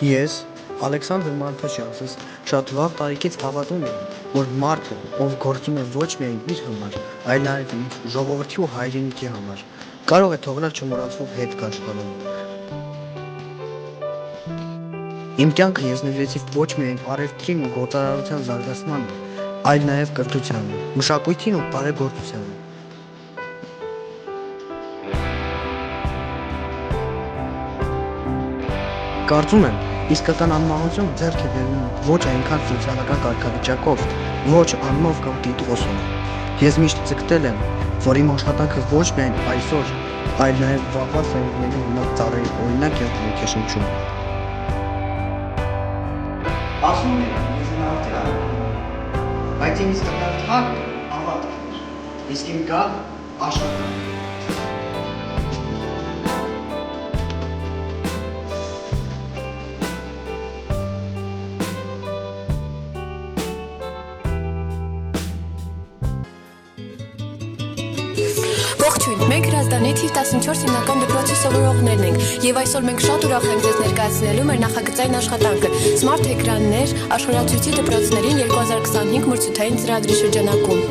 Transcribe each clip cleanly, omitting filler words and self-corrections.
Ես Ալեքսանդր Մանթաշյանցս շատ վաղ տարիքից հավատում եմ, որ մարդը, ով գործում է ոչ միայն իր համար, այլ նաև իր ժողովրդի ու հայրենիքի համար, կարող է թողնել չմոռացվող հետք աշխարհում։ Իմ կյանքը ես նվիրեցի ոչ միայն առևտրին ու գործարարության զարգացմանը, այլ նաև կրթությանը, մշակույթին ու բարեգործությանը։ Կարծում եմ, իսկական անմահություն ձեռք է բերվում ոչ այնքան սոցիալական կարգավիճակով, ոչ անունով կամ տիտղոսով։ Ես միշտ ձգտել եմ, որ իմ աշխատանքը ոչ միայն այսօր, այլ նաև վաղվա սերունդների համար ծառայի օրինակ եւ ոգեշնչում։ Ասում եմ, ես նավթեր եմ, բայց իմ իսկական թագը ավատն էր, իսկ իմ գահը աշխատանքը։ Ողջույն, մենք Հրազդանի թիվ 14 հիմնական դպրոցի սովորողներն ենք եւ այսօր մենք շատ ուրախ ենք ձեզ ներկայացնելու մեր նախագծային աշխատանքը Smart էկրաններ աշխարհացույցի դպրոցներին 2025 մրցութային ծրագրի շրջանակում։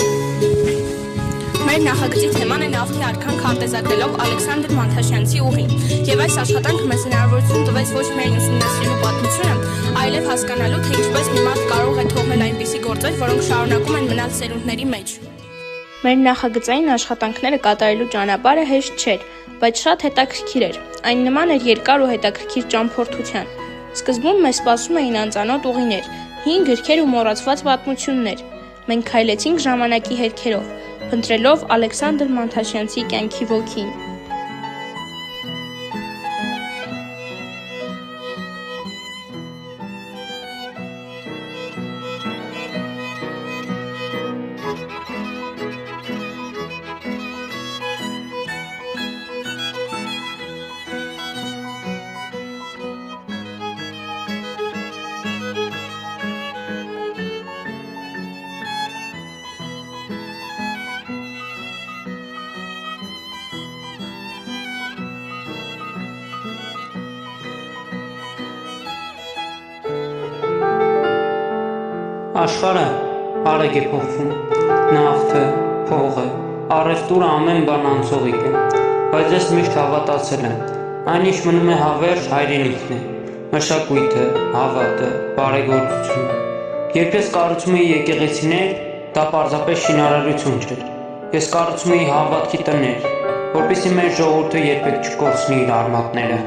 Մեր նախագծի թեման է նավթի արքան քարտեզագրելով Ալեքսանդր Մանթաշյանցի ուղին եւ այս աշխատանքը մեզ հնարավորություն տվեց ոչ միայն ուսումնասիրելու պատմությունը, այլև հասկանալու թե ինչպես մի մարդ կարող է թողնել այնպիսի գործեր, որոնք շարունակում են մնալ սերունդների մեջ։ Մեր նախագծային աշխատանքները կատարելու ճանապարհը հեշտ չէր, բայց շատ հետաքրքիր էր։ Այն նման էր երկար ու հետաքրքիր ճամփորդության։ Սկզբում մեզ սպասում էին անծանոթ ուղիներ, հին գրքեր ու մոռացված պատմություններ։ Մենք քայլեցինք ժամանակի հետքերով, փնտրելով Ալեքսանդր Մանթաշյանցի կյանքի ոգին։ Աշխարհը արագ է փոխվում, նավթը, փողը, առևտուրը ամեն բան անցողիկ է, բայց ես միշտ հավատացել եմ, այն ինչ մնում է հավերժ հայրենիքն է, մշակույթը, հավատը, բարեգործությունը։ Երբ ես կառուցում էի եկեղեցիներ, դա պարզապես շինարարություն չէր, ես կառուցում էի հավատքի տներ, որպեսզի մեր ժողովուրդը երբեք չկորցնի իր արմատները։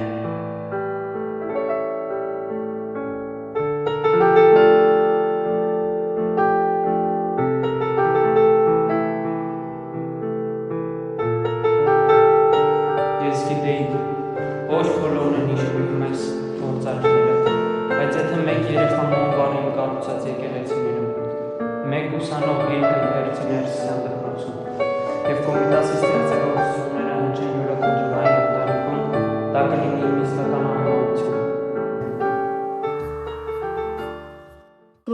Ես գիտեի, ոչ բոլորն են հիշում այս գործարքները, բայց եթե մեկ երեխա մոնվարին կառուցած եկեղեցիներում, մեկ ուսանող երկն վերցիներ սյան դպրոցում, և կոմիտասի ստեղծագործությունները հնչեն յուրաքանչյուր այն տարիքում, դա կլինի իմ իսկական անմահություն։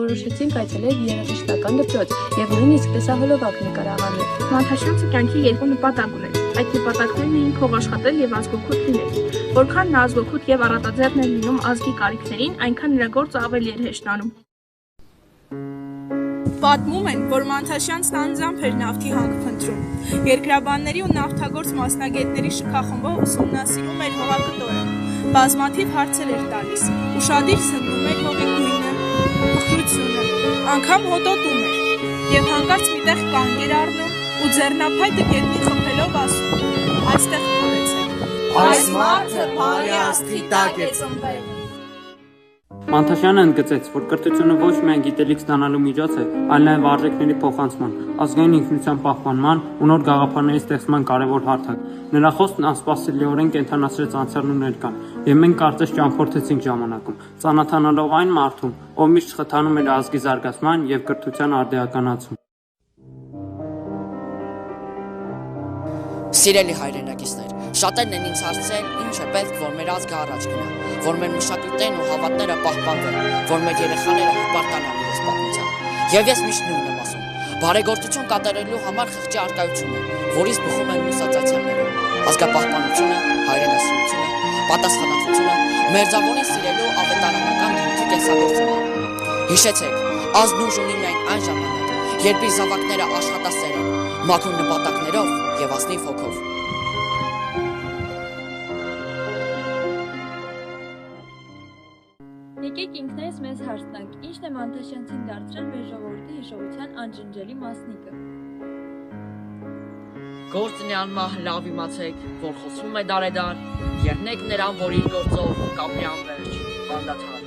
Որոշեցինք այցելել երաժշտական դպրոց եւ նույնիսկ տեսահոլովակ նկարահանել։ Մանթաշյանցը կյանքի երկու նպատակ ուներ։ Այդ նպատակներն էին փող աշխատել եւ ազգօգուտ լինել։ Որքան նա ազգօգուտ եւ առատաձեռն էր լինում ազգի կարիքներին, այնքան նրա գործը ավելի էր հեշտանում։ Պատմում են, որ Մանթաշյանցն անձամբ էր նավթի հանք փնտրում։ Երկրաբանների ու նավթագործ մասնագետների շքախմբը ուսումնասիրում էր հողակտորը։ Բազմաթիվ հարցեր էր տալիս։ Ուշադիր սնվում էր հողի գույնը, փխրությունը, անգամ հոտոտում էր։ Եվ հանկարծ միտեղ կանգ էր առնում ու ձեռնափայտը գետնին խփելով ասում. «Այստեղ փորեցեք։ Այս մարդը բարի աստղի տակ է ծնվել»։ Մանթաշյանը ընդգծեց, որ կրթությունը ոչ միայն գիտելիք ստանալու միջոց է, այլ նաև արժեքների փոխանցման, ազգային ինքնության պահպանման ու նոր գաղափարների ստեղծման կարևոր հարթակ։ Նրա խոսքն անսպասելիորեն կենդանացրեց անցյալն ու ներկան, եւ մենք կարծես ճամփորդեցինք ժամանակում, ծանոթանալով այն մարդուն, ով միշտ խթանում էր ազգի զարգացման եւ կրթության արդիականացում։ Սիրելի հայրենակիցներ, շատերն են ինձ հարցրել, ինչ է պետք, որ մեր ազգը առաջ գնա, որ մեր մշակույթներն ու հավատները պահպանվեն, որ մեր երեխաները հպարտանան իրենց պատմությամբ։ Եվ ես միշտ նույնն եմ ասում. բարեգործություն կատարելու համար խղճի առկայություն է, որից բխում են մուսացացիաները, ազգապահպանությունը, հայրենասիրությունը, Պատասխանատվությունը մերձավորին սիրելու ավետարանական դիրքի կենսագործում է։ Հիշեցեք, ազնու ուժ ունի միայն այն ժամանակ, երբ իր զավակները աշխատասեր են, մաքուր նպատակներով եւ ազնիվ հոգով։ Եկեք ինքներս մեզ հարց տանք, ի՞նչն է Մանթաշյանցին դարձրել մեր ժողովրդի հիշողության անջնջելի մասնիկը։ Գործնյանმა լավ իմացեք, որ խոսում է դարեդար, երնեք նրան, որ իր գործով կապի անվերջ, անդադար։